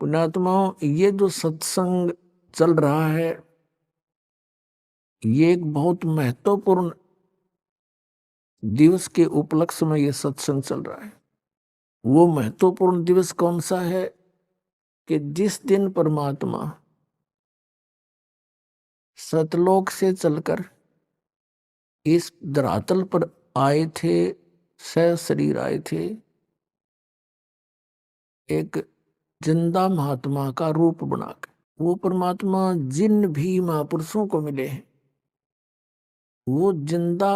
पुण्यात्माओं, ये जो सत्संग चल रहा है ये एक बहुत महत्वपूर्ण दिवस के उपलक्ष्य में ये सत्संग चल रहा है। वो महत्वपूर्ण दिवस कौन सा है कि जिस दिन परमात्मा सतलोक से चलकर इस धरातल पर आए थे, सशरीर आए थे, एक जिंदा महात्मा का रूप बनाकर। वो परमात्मा जिन भी महापुरुषों को मिले हैं वो जिंदा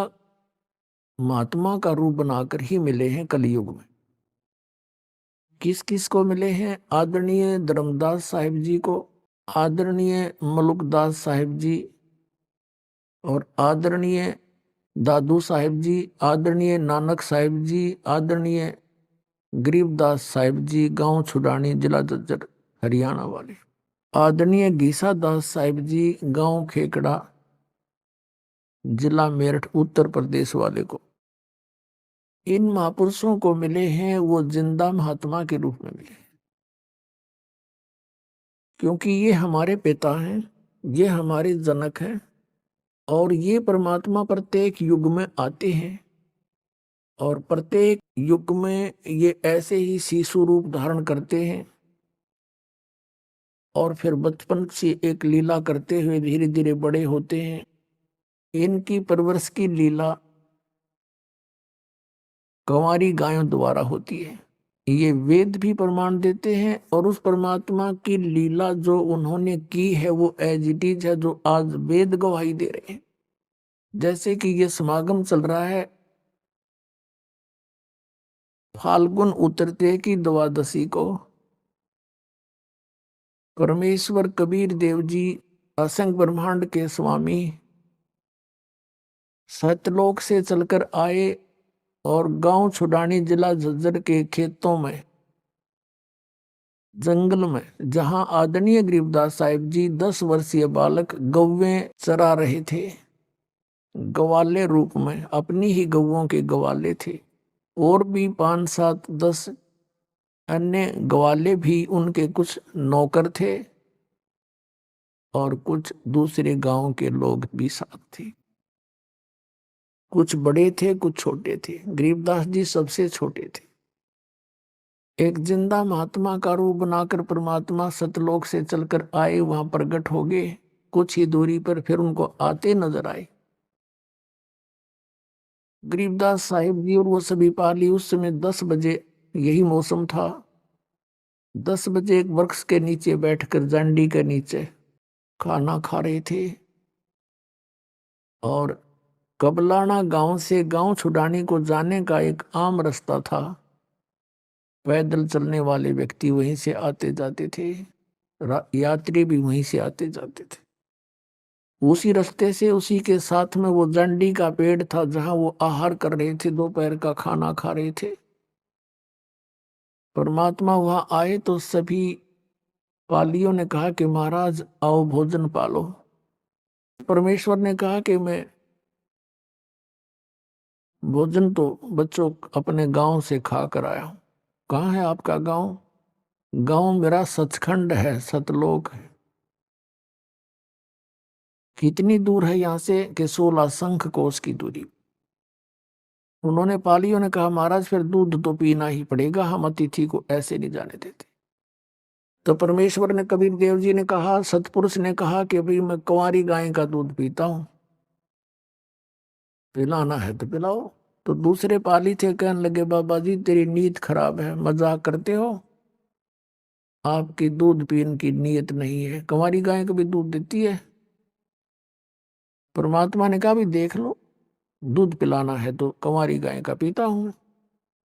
महात्मा का रूप बनाकर ही मिले हैं कलयुग में। किस किस को मिले हैं? आदरणीय धर्मदास साहिब जी को, आदरणीय मलुकदास साहिब जी, और आदरणीय दादू साहिब जी, आदरणीय नानक साहिब जी, आदरणीय गरीबदास साहिब जी, गांव छुडानी, जिला झज्जर, हरियाणा वाले, आदरणीय गीसा दास साहिब जी, गांव खेकड़ा, जिला मेरठ, उत्तर प्रदेश वाले को। इन महापुरुषों को मिले हैं वो जिंदा महात्मा के रूप में मिले, क्योंकि ये हमारे पिता हैं, ये हमारे जनक हैं, और ये परमात्मा प्रत्येक युग में आते हैं और प्रत्येक युग में ये ऐसे ही शिशु रूप धारण करते हैं और फिर बचपन से एक लीला करते हुए धीरे धीरे बड़े होते हैं। इनकी परवरिश की लीला कंवारी गायों द्वारा होती है। ये वेद भी प्रमाण देते हैं और उस परमात्मा की लीला जो उन्होंने की है वो एज इट इज है, जो आज वेद गवाही दे रहे हैं। जैसे कि ये समागम चल रहा है फाल्गुन उतरते की द्वादशी को परमेश्वर कबीर देव जी, असंख्य ब्रह्मांड के स्वामी, सतलोक से चलकर आए और गांव छुडानी, जिला झज्जर के खेतों में, जंगल में, जहां आदरणीय गरीबदास साहिब जी 10 वर्षीय बालक गौवें चरा रहे थे, गवाले रूप में, अपनी ही गौओं के गवाले थे, और भी 5, 7, 10 अन्य गवाले भी उनके कुछ नौकर थे और कुछ दूसरे गांव के लोग भी साथ थे। कुछ बड़े थे, कुछ छोटे थे। गरीबदास जी सबसे छोटे थे। एक जिंदा महात्मा का रूप बनाकर परमात्मा सतलोक से चलकर आए, वहां प्रकट हो गए। कुछ ही दूरी पर फिर उनको आते नजर आए गरीबदास साहिब जी और वो सभी पाली। उस समय 10 बजे यही मौसम था। 10 बजे एक वृक्ष के नीचे बैठकर जांडी के नीचे खाना खा रहे थे और कबलाना गांव से गांव छुडानी को जाने का एक आम रास्ता था। पैदल चलने वाले व्यक्ति वहीं से आते जाते थे, यात्री भी वहीं से आते जाते थे। उसी रास्ते से, उसी के साथ में वो जांडी का पेड़ था जहां वो आहार कर रहे थे, दोपहर का खाना खा रहे थे। परमात्मा वहां आए तो सभी पालियों ने कहा कि महाराज आओ भोजन पालो। परमेश्वर ने कहा कि मैं भोजन तो बच्चों अपने गांव से खा कर आया हूं। कहाँ है आपका गांव? गांव मेरा सचखंड है, सतलोक है। कितनी दूर है यहाँ से? कि 16 शंख कोस की दूरी। उन्होंने पालियों ने कहा महाराज फिर दूध तो पीना ही पड़ेगा, हम अतिथि को ऐसे नहीं जाने देते। तो परमेश्वर ने, कबीर देव जी ने कहा, सतपुरुष ने कहा कि भाई मैं कुंवारी गाय का दूध पीता हूं, पिलाना है तो पिलाओ। तो दूसरे पाली थे, कहने लगे बाबा जी तेरी नीयत खराब है, मजाक करते हो, आपकी दूध पीने की नीयत नहीं है। कुंवारी गाय कभी दूध देती है? परमात्मा ने कहा भी देख लो, दूध पिलाना है तो कुंवारी गाय का पीता हूं।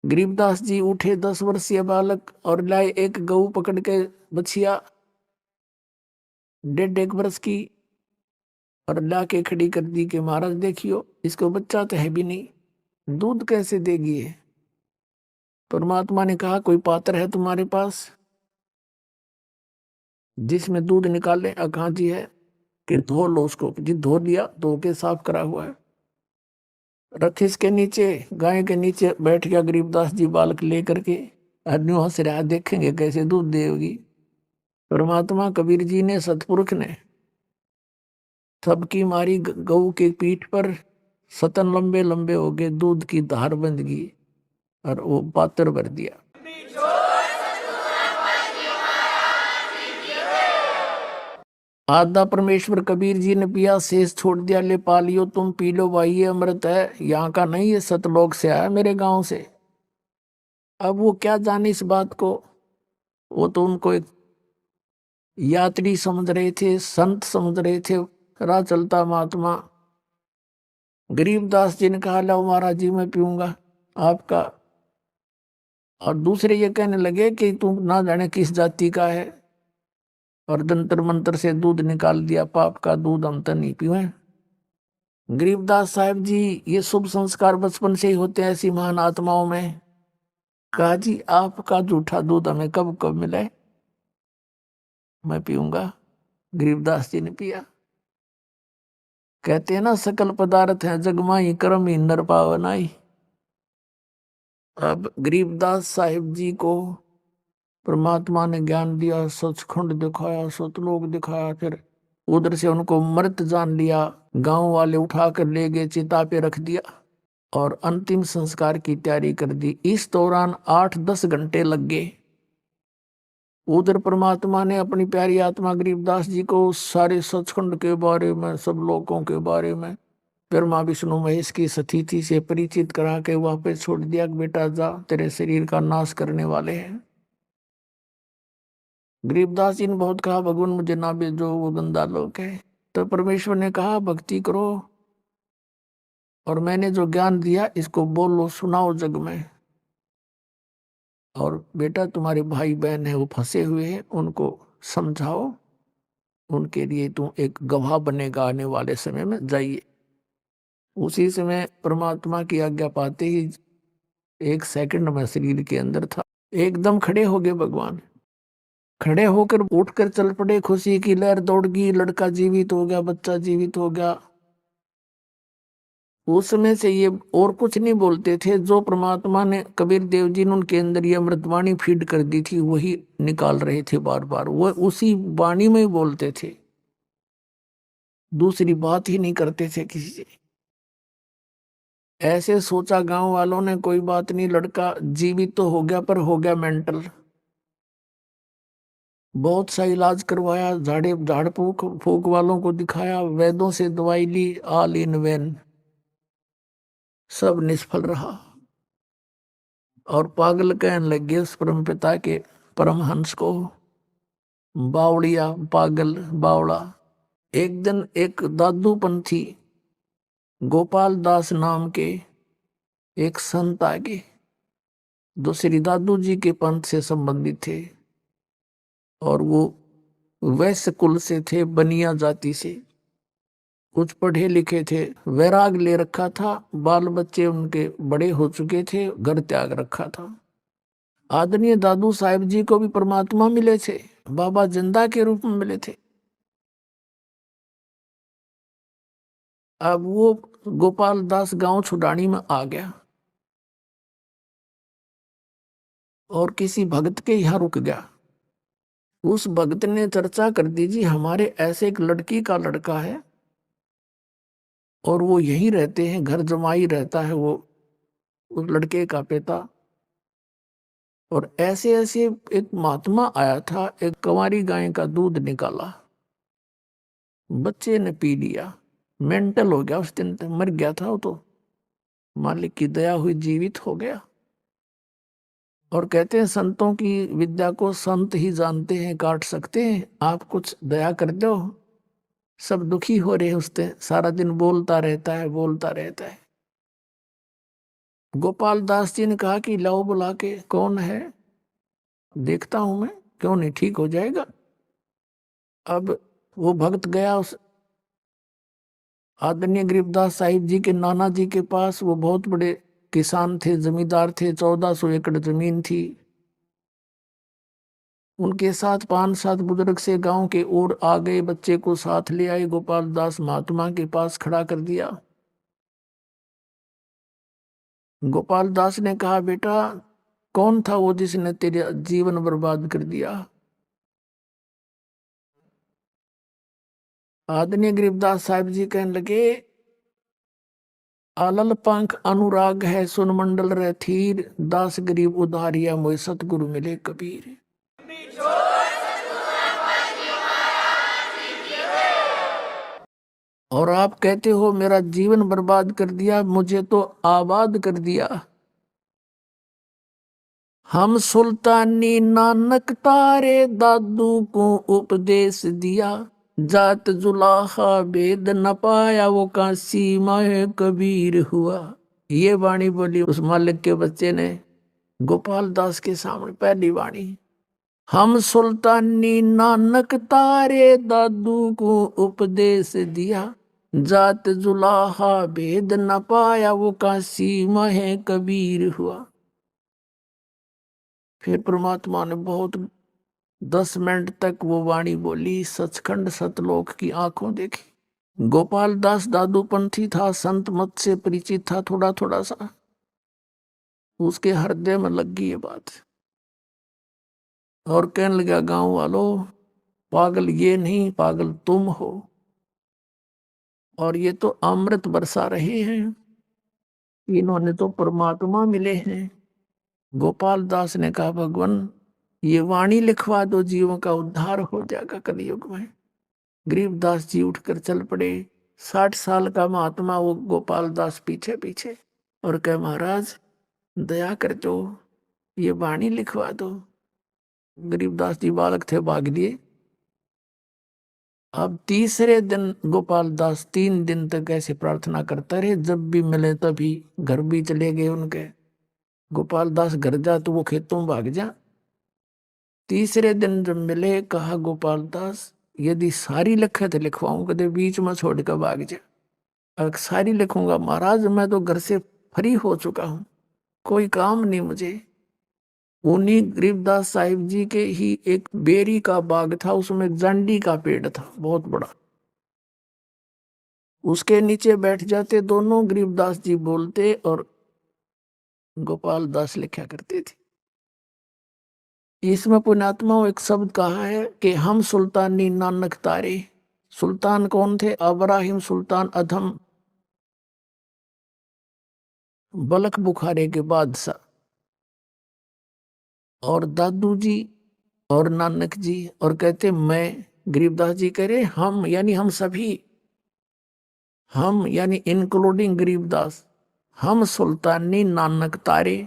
गरीबदास जी उठे, 10 वर्षीय बालक, और लाए एक गऊ पकड़ के, बछिया 1.5 वर्ष की, और ला के खड़ी कर दी कि महाराज देखियो इसको बच्चा तो है भी नहीं, दूध कैसे देगी है? परमात्मा ने कहा कोई पात्र है तुम्हारे पास जिसमें दूध निकाले? कहाँ जी है? कि धो लो उसको। जी धो लिया, धो के साफ करा हुआ है। रथ इसके नीचे, गाय के नीचे बैठ गया गरीबदास जी बालक लेकर के। आदमी हंस रहा, देखेंगे कैसे दूध देगी। परमात्मा कबीर जी ने, सतपुरुष ने, सबकी मारी गऊ के पीठ पर सतन लंबे लंबे हो गए, दूध की धार बंध गई और वो पात्र भर दिया। आधा परमेश्वर कबीर जी ने पिया, शेष छोड़ दिया, ले पा लियो तुम, पी लो भाई ये अमृत है, यहाँ का नहीं, ये सतलोक से आया, मेरे गांव से। अब वो क्या जाने इस बात को, वो तो उनको एक यात्री समझ रहे थे, संत समझ रहे थे, राह चलता महात्मा। गरीबदास जी ने कहा, लो महाराज जी मैं पीऊंगा आपका। और दूसरे ये कहने लगे कि तुम ना जाने किस जाति का है, और जंतर मंत्र से दूध निकाल दिया, पाप का दूध हम तो नहीं पीवे। गरीबदास साहब जी, ये शुभ संस्कार बचपन से ही होते हैं ऐसी महान आत्माओं में। कहा जी आपका जूठा दूध हमें कब कब मिले, मैं पीऊंगा। गरीबदास जी ने पिया। कहते हैं ना, सकल पदार्थ है जगमाई, कर्म ही नर पावनाई। अब गरीबदास साहिब जी को परमात्मा ने ज्ञान दिया, सचखंड दिखाया, सतलोक दिखाया, फिर उधर से उनको मृत जान लिया। गांव वाले उठा कर ले गए, चिता पे रख दिया और अंतिम संस्कार की तैयारी कर दी। इस दौरान 8-10 घंटे लग गए। उधर परमात्मा ने अपनी प्यारी आत्मा गरीबदास जी को सारे सचखंड के बारे में, सब लोगों के बारे में, ब्रह्मा विष्णु महेश की स्थिति से परिचित करा के वापस छोड़ दिया कि बेटा जा, तेरे शरीर का नाश करने वाले हैं। गरीबदास जी ने बहुत कहा, भगवान मुझे ना भेजो, वो गंदा लोग है। तो परमेश्वर ने कहा, भक्ति करो और मैंने जो ज्ञान दिया इसको बोलो, सुनाओ जग में। और बेटा तुम्हारे भाई बहन है वो फंसे हुए हैं, उनको समझाओ, उनके लिए तुम एक गवाह बनेगा आने वाले समय में, जाइए। उसी समय परमात्मा की आज्ञा पाते ही 1 सेकंड में शरीर के अंदर था। एकदम खड़े हो गए भगवान। खड़े होकर उठकर चल पड़े, खुशी की लहर दौड़ गई, लड़का जीवित हो गया, बच्चा जीवित हो गया। उस समय से ये और कुछ नहीं बोलते थे, जो परमात्मा ने, कबीर देव जी ने उनके अंदर ये अमृतवाणी फीड कर दी थी, वही निकाल रहे थे बार बार। वो उसी वाणी में ही बोलते थे, दूसरी बात ही नहीं करते थे किसी से। ऐसे सोचा गांव वालों ने, कोई बात नहीं, लड़का जीवित तो हो गया पर हो गया मेंटल। बहुत सा इलाज करवाया, झाड़ फूक फूक वालों को दिखाया, वैद्यों से दवाई ली, ऑल इन वेन, सब निष्फल रहा। और पागल कहने लगे उस परम पिता के परमहंस को, बावड़िया, पागल, बावड़ा। एक दिन एक दादू पंथी गोपाल दास नाम के एक संत आगे, जो श्री दादू जी के पंथ से संबंधित थे, और वो वैश्य कुल से थे, बनिया जाति से, कुछ पढ़े लिखे थे, वैराग ले रखा था, बाल बच्चे उनके बड़े हो चुके थे, घर त्याग रखा था। आदरणीय दादू साहिब जी को भी परमात्मा मिले थे, बाबा जिंदा के रूप में मिले थे। अब वो गोपाल दास गांव छुडानी में आ गया और किसी भक्त के यहाँ रुक गया। उस भक्त ने चर्चा कर दी, जी हमारे ऐसे एक लड़की का लड़का है और वो यहीं रहते हैं, घर जमाई रहता है वो, उस लड़के का पिता। और ऐसे ऐसे एक महात्मा आया था, एक कंवारी गाय का दूध निकाला, बच्चे ने पी लिया, मेंटल हो गया, उस दिन तक मर गया था वो तो, मालिक की दया हुई जीवित हो गया। और कहते हैं संतों की विद्या को संत ही जानते हैं, काट सकते हैं, आप कुछ दया कर दो। सब दुखी हो रहे उससे, सारा दिन बोलता रहता है, बोलता रहता है। गोपाल दास जी ने कहा कि लाओ बुला के, कौन है देखता हूं मैं, क्यों नहीं ठीक हो जाएगा। अब वो भक्त गया उस आदरणीय गरीबदास साहिब जी के नाना जी के पास। वो बहुत बड़े किसान थे, जमींदार थे, 1400 एकड़ जमीन थी। उनके साथ 5-7 बुजुर्ग से गांव के ओर आ गए, बच्चे को साथ ले आए, गोपाल दास महात्मा के पास खड़ा कर दिया। गोपाल दास ने कहा, बेटा कौन था वो जिसने तेरे जीवन बर्बाद कर दिया। आदरणीय गरीबदास साहिब जी कहने लगे, आलल पंख अनुराग है सुन मंडल रे थीर, दास गरीब उधारिया मोय सतगुरु मिले कबीर। और आप कहते हो मेरा जीवन बर्बाद कर दिया, मुझे तो आबाद कर दिया। हम सुल्तानी नानक तारे दादू को उपदेश दिया, जात जुलाहा भेद न पाया वो काशी माए कबीर हुआ। ये वाणी बोली उस मालिक के बच्चे ने गोपाल दास के सामने, पहली वाणी। हम सुल्तानी नानक तारे दादू को उपदेश दिया, जात जुलाहा भेद न पाया वो काशी माहे कबीर हुआ। फिर परमात्मा ने बहुत 10 मिनट तक वो वाणी बोली, सचखंड सतलोक की आंखों देखी। गोपाल दास दादू पंथी था, संत मत से परिचित था थोड़ा थोड़ा सा, उसके हृदय में लग गई ये बात। और कहने लगा, गांव वालों, पागल ये नहीं, पागल तुम हो। और ये तो अमृत बरसा रहे हैं, इन्होंने तो परमात्मा मिले हैं। गोपाल दास ने कहा, भगवान ये वाणी लिखवा दो, जीवों का उद्धार हो जाएगा कलयुग में। गरीबदास जी उठकर चल पड़े। 60 साल का महात्मा वो गोपाल दास पीछे पीछे, और कहे, महाराज दया कर दो, ये वाणी लिखवा दो। गरीबदास जी बालक थे, भाग लिए। अब तीसरे दिन गोपाल दास 3 दिन तक ऐसे प्रार्थना करते रहे, जब भी मिले तभी। घर भी चले गए उनके। गोपाल दास घर जा तो वो खेतों में भाग जा। तीसरे दिन जब मिले, कहा, गोपाल दास यदि सारी लिखे तो लिखवाऊं, कदे बीच में छोड़ कर भाग जा। अगर सारी लिखूंगा महाराज, मैं तो घर से फ्री हो चुका हूं, कोई काम नहीं मुझे। उन्हीं गरीबदास साहिब जी के ही एक बेरी का बाग था, उसमें एक जांडी का पेड़ था बहुत बड़ा। उसके नीचे बैठ जाते दोनों, गरीबदास जी बोलते और गोपाल दास लिखा करते थे। इसमें पुण्यात्मा एक शब्द कहा है कि हम सुल्तानी नानक तारे। सुल्तान कौन थे? अब्राहिम सुल्तान अधम, बलख बुखारे के बादशाह। और दादू जी और नानक जी, और कहते मैं। गरीबदास जी कह रहे हम, यानी हम सभी, हम यानी इंक्लूडिंग गरीबदास, हम सुल्तानी नानक तारे।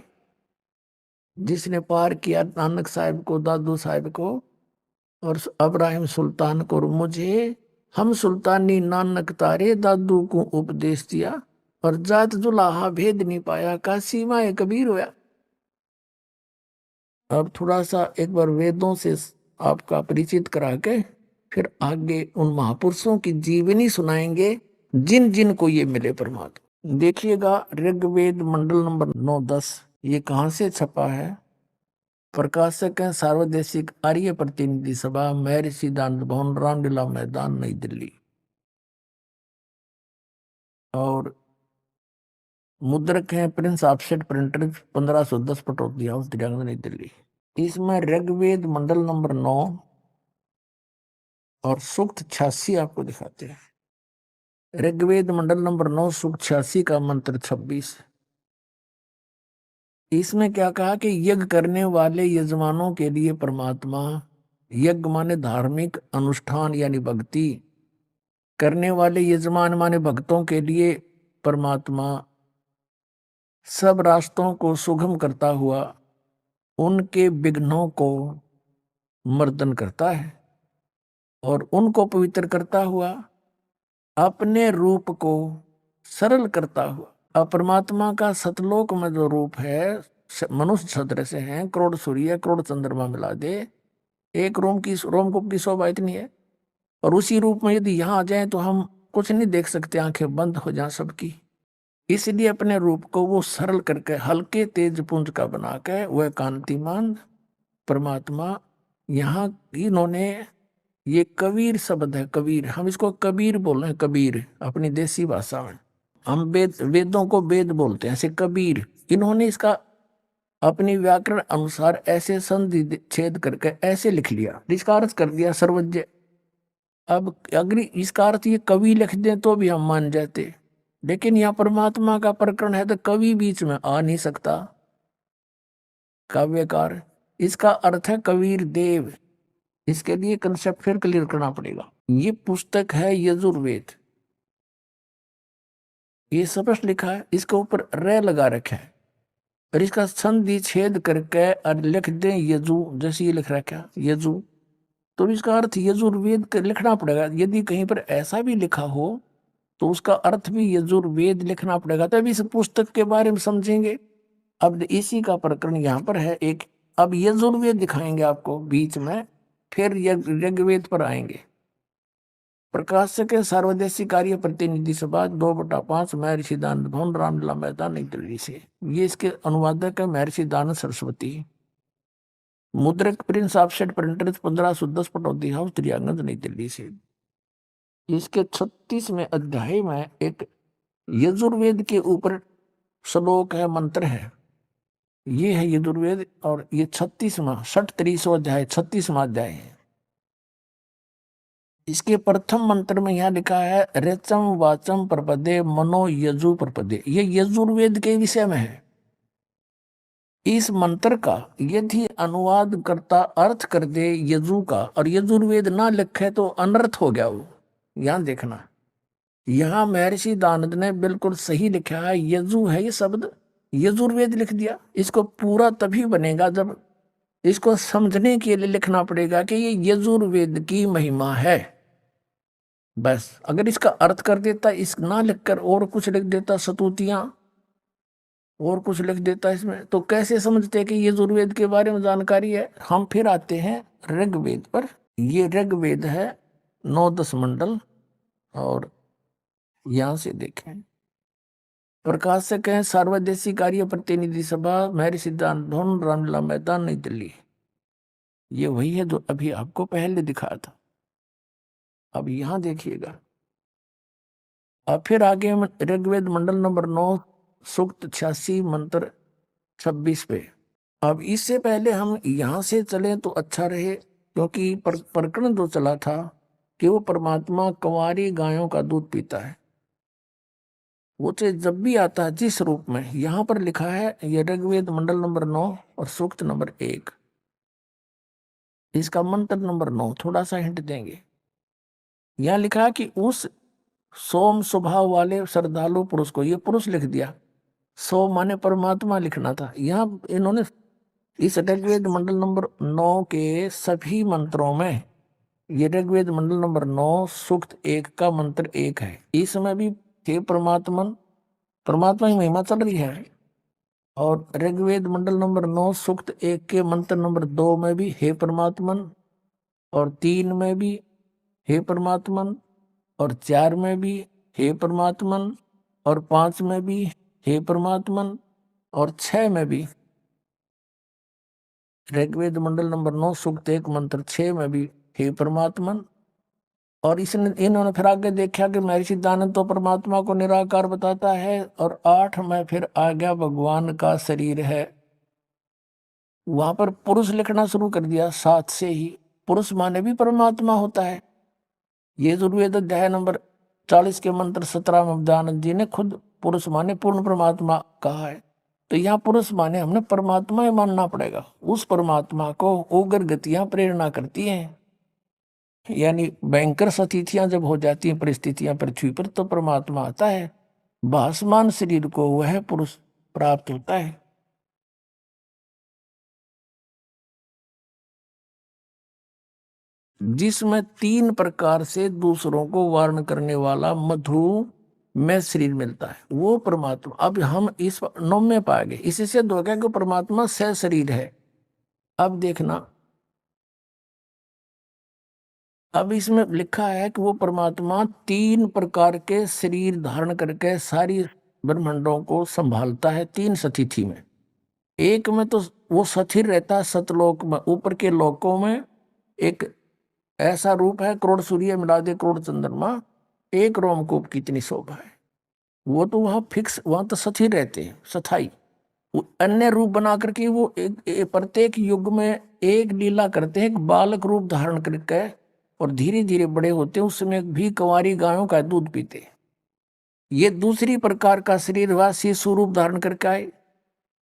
जिसने पार किया नानक साहब को, दादू साहब को, और अब्राहिम सुल्तान को और मुझे, हम सुल्तानी नानक तारे दादू को उपदेश दिया, और जात जुलाहा भेद नहीं पाया, का सीमाए कबीर होया। अब थोड़ा सा एक बार वेदों से आपका परिचित करा के फिर आगे उन महापुरुषों की जीवनी सुनाएंगे, जिन जिन को ये मिले परमात्मा। देखिएगा ऋग्वेद मंडल नंबर 9-10, ये कहाँ से छपा है? प्रकाशक है सार्वदेशिक आर्य प्रतिनिधि सभा, महर्षि दानंद भवन, रामलीला मैदान, नई दिल्ली। और मुद्रक है Prince offset printer, 1510 Pataudi house, Dirang, नई दिल्ली। इसमें ऋग्वेद मंडल नंबर 9 और सूक्त 86 आपको दिखाते हैं। ऋग्वेद मंडल नंबर 9 सूक्त 86 का मंत्र 26। इसमें क्या कहा कि यज्ञ करने वाले यजमानों के लिए परमात्मा, यज्ञ माने धार्मिक अनुष्ठान यानी भक्ति करने वाले यजमान माने भक्तों के लिए परमात्मा सब रास्तों को सुगम करता हुआ उनके विघ्नों को मर्दन करता है, और उनको पवित्र करता हुआ अपने रूप को सरल करता हुआ। अब परमात्मा का सतलोक में जो रूप है, मनुष्य सदृश है, करोड़ सूर्य करोड़ चंद्रमा मिला दे, एक रोमकूप की शोभा इतनी है। और उसी रूप में यदि यहाँ आ जाए तो हम कुछ नहीं देख सकते, आंखें बंद हो जाए सबकी। इसलिए अपने रूप को वो सरल करके हल्के तेज पुंज का बना के वह कांतिमान परमात्मा यहाँ इन्होंने, ये कबीर शब्द है, कबीर, हम इसको कबीर बोल रहे हैं, कबीर अपनी देसी भाषा में। हम वेदों को वेद बोलते हैं, ऐसे कबीर इन्होंने इसका अपनी व्याकरण अनुसार ऐसे संधि छेद करके ऐसे लिख लिया, इसका अर्थ कर दिया सर्वज्ञ। अब अगर इसका अर्थ ये कवि लिख दें तो भी हम मान जाते, लेकिन यहाँ परमात्मा का प्रकरण है तो कवि बीच में आ नहीं सकता, काव्यकार। इसका अर्थ है कबीर देव। इसके लिए कंसेप्ट फिर क्लियर करना पड़ेगा। ये पुस्तक है यजुर्वेद, ये स्पष्ट लिखा है, इसके ऊपर र लगा रखा है, और इसका संधि छेद करके और लिख दें यजु, जैसे ये लिख रखा है यजु, तो इसका अर्थ यजुर्वेद लिखना पड़ेगा। यदि कहीं पर ऐसा भी लिखा हो तो उसका अर्थ भी यजुर्वेद लिखना पड़ेगा, तभी इस पुस्तक के बारे में समझेंगे। अब इसी का प्रकरण यहाँ पर है एक। अब यजुर्वेद दिखाएंगे आपको बीच में, फिर ऋग्वेद पर आएंगे। प्रकाशक है सर्वदेशी कार्य प्रतिनिधि सभा 2/5 महर्षि दानंद भवन, रामलीला मैदान, नई दिल्ली से। ये इसके अनुवादक है महर्षि दानंद सरस्वती। मुद्रक prince offset printers 1510 Pataudi house, Daryaganj, New Delhi से। इसके 36वें अध्याय में एक यजुर्वेद के ऊपर श्लोक है, मंत्र है। ये है यजुर्वेद, और ये 36वां 33वां अध्याय 36वां अध्याय है। इसके प्रथम मंत्र में यहां लिखा है रेचम वाचम प्रपदे मनो यजु प्रपदे। ये यजुर्वेद के विषय में है। इस मंत्र का यदि अनुवाद करता अर्थ कर दे यजु का, और यजुर्वेद ना लिखे तो अनर्थ हो गया वो। यहां देखना, यहां महर्षि दानंद ने बिल्कुल सही लिखा है, यजु है ये शब्द, यजुर्वेद लिख दिया। इसको पूरा तभी बनेगा जब इसको समझने के लिए लिखना पड़ेगा कि ये यजुर्वेद की महिमा है। बस अगर इसका अर्थ कर देता, इस ना लिखकर और कुछ लिख देता, सतूतियां और कुछ लिख देता इसमें, तो कैसे समझते कि ये यजुर्वेद के बारे में जानकारी है। हम फिर आते हैं ऋग्वेद पर। ये ऋग्वेद है 9-10 मंडल, और यहां से देखें प्रकाशक है सर्वदेशी कार्य प्रतिनिधि सभा, महर्षि दानंद भवन, रामलीला मैदान, नई दिल्ली। ये वही है जो अभी आपको पहले दिखाया था। अब यहां देखिएगा, अब फिर आगे ऋग्वेद मंडल नंबर 9 सूक्त 86 मंत्र 26 पे। अब इससे पहले हम यहां से चले तो अच्छा रहे, क्योंकि प्रकरण जो चला था कि वो परमात्मा कुंवारी गायों का दूध पीता है। वो चाहे जब भी आता है जिस रूप में, यहां पर लिखा है ये ऋग्वेद मंडल नंबर 9 और सूक्त नंबर 1, इसका मंत्र नंबर 9 थोड़ा सा हिंट देंगे। यहां लिखा है कि उस सोम स्वभाव वाले श्रद्धालु पुरुष को, ये पुरुष लिख दिया, सो माने परमात्मा लिखना था। यहाँ इन्होंने इस ऋग्वेद मंडल नंबर 9 के सभी मंत्रों में, ये ऋग्वेद मंडल नंबर 9 सूक्त 1 का मंत्र 1 है, इसमें भी हे परमात्मन, परमात्मा की महिमा चल रही है। और ऋग्वेद मंडल नंबर 9 सूक्त 1 के मंत्र नंबर 2 में भी हे परमात्मन, और 3 में भी हे परमात्मन, और 4 में भी हे परमात्मन, और 5 में भी हे परमात्मन, और 6 में भी। ऋग्वेद मंडल नंबर 9 सूक्त 1 मंत्र 6 में भी हे परमात्मन। और इसने इन्होंने फिर आगे देखा कि महर्षि दानंद तो परमात्मा को निराकार बताता है, और 8 में फिर आ गया भगवान का शरीर है। वहां पर पुरुष लिखना शुरू कर दिया 7 से ही। पुरुष माने भी परमात्मा होता है। ये यजुर्वेद अध्याय नंबर 40 के मंत्र 17 में दानंद जी ने खुद पुरुष माने पूर्ण परमात्मा कहा है। तो यहाँ पुरुष माने हमने परमात्मा ही मानना पड़ेगा। उस परमात्मा को उग्र गतियां प्रेरणा करती हैं, यानी भयंकर स्थितियां जब हो जाती हैं परिस्थितियां पृथ्वी पर, तो परमात्मा आता है, भासमान शरीर को वह पुरुष प्राप्त होता है। जिसमें 3 प्रकार से दूसरों को वारण करने वाला मधु में शरीर मिलता है, वो परमात्मा। अब हम इस 9 में पाएंगे, इससे सिद्ध हो गया कि परमात्मा सह शरीर है। अब देखना, अब इसमें लिखा है कि वो परमात्मा 3 प्रकार के शरीर धारण करके सारी ब्रह्मांडों को संभालता है 3 स्थिति में। एक में तो वो स्थिर रहता है सतलोक में, ऊपर के लोकों में एक ऐसा रूप है, करोड़ सूर्य मिला दे करोड़ चंद्रमा, एक रोमकूप की इतनी शोभा है। वो तो वहां फिक्स, वहां तो स्थिर रहते हैं, स्थाई। अन्य रूप बना करके वो प्रत्येक युग में एक लीला करते हैं, एक बालक रूप धारण करके और धीरे धीरे बड़े होते हैं, उस समय भी कुंवारी गायों का दूध पीते हैं। ये दूसरी प्रकार का शरीर हुआ, शिशु रूप धारण करके आए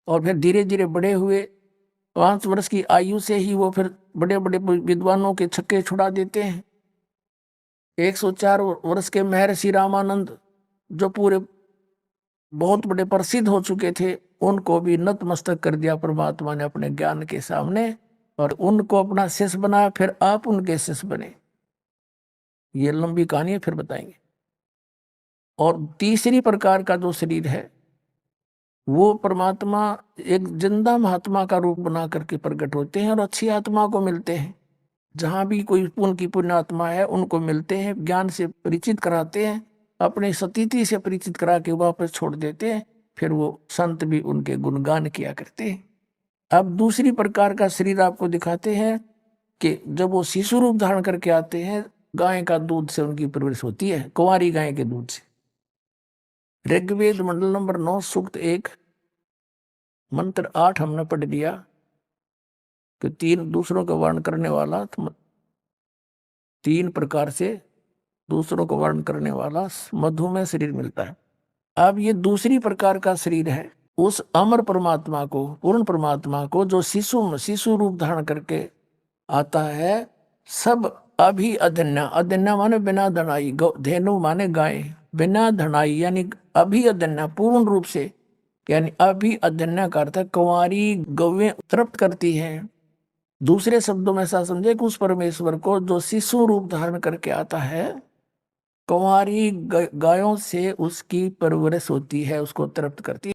और फिर धीरे धीरे बड़े हुए। 5 वर्ष की आयु से ही वो फिर बड़े बड़े विद्वानों के छक्के छुड़ा देते हैं। 104 वर्ष के महर्षि रामानंद जो पूरे बहुत बड़े प्रसिद्ध हो चुके थे, उनको भी नतमस्तक कर दिया परमात्मा ने अपने ज्ञान के सामने और उनको अपना शिष्य बनाया। फिर आप उनके शिष्य बने। ये लंबी कहानी है, फिर बताएंगे। और तीसरी प्रकार का जो शरीर है वो परमात्मा एक जिंदा महात्मा का रूप बना करके प्रकट होते हैं और अच्छी आत्मा को मिलते हैं। जहां भी कोई उनकी पुण्य आत्मा है उनको मिलते हैं, ज्ञान से परिचित कराते हैं, अपने सतीति से परिचित करा के वापस छोड़ देते हैं। फिर वो संत भी उनके गुणगान किया करते हैं। अब दूसरी प्रकार का शरीर आपको दिखाते हैं कि जब वो शिशु रूप धारण करके आते हैं, गाय का दूध से उनकी परवरिश होती है, कुंवारी गाय के दूध से। ऋग्वेद मंडल नंबर 9 सूक्त 1 मंत्र 8 हमने पढ़ दिया कि 3 दूसरों का वर्ण करने वाला, 3 प्रकार से दूसरों को वर्ण करने वाला मधुमेह शरीर मिलता है। अब ये दूसरी प्रकार का शरीर है उस अमर परमात्मा को, पूर्ण परमात्मा को, जो शिशु रूप धारण करके आता है। सब अभी अधन्या, अधन्या माने बिना धनाई, धेनु माने गाय, बिना धनाई यानी अभी अधन्या, पूर्ण रूप से, यानी अभी अधन्या का अर्थ है कुंवारी गौवें तृप्त करती हैं। दूसरे शब्दों में ऐसा समझे कि उस परमेश्वर को जो शिशु रूप धारण करके आता है, कुंवारी गायों से उसकी परवरिश होती है, उसको तृप्त करती है।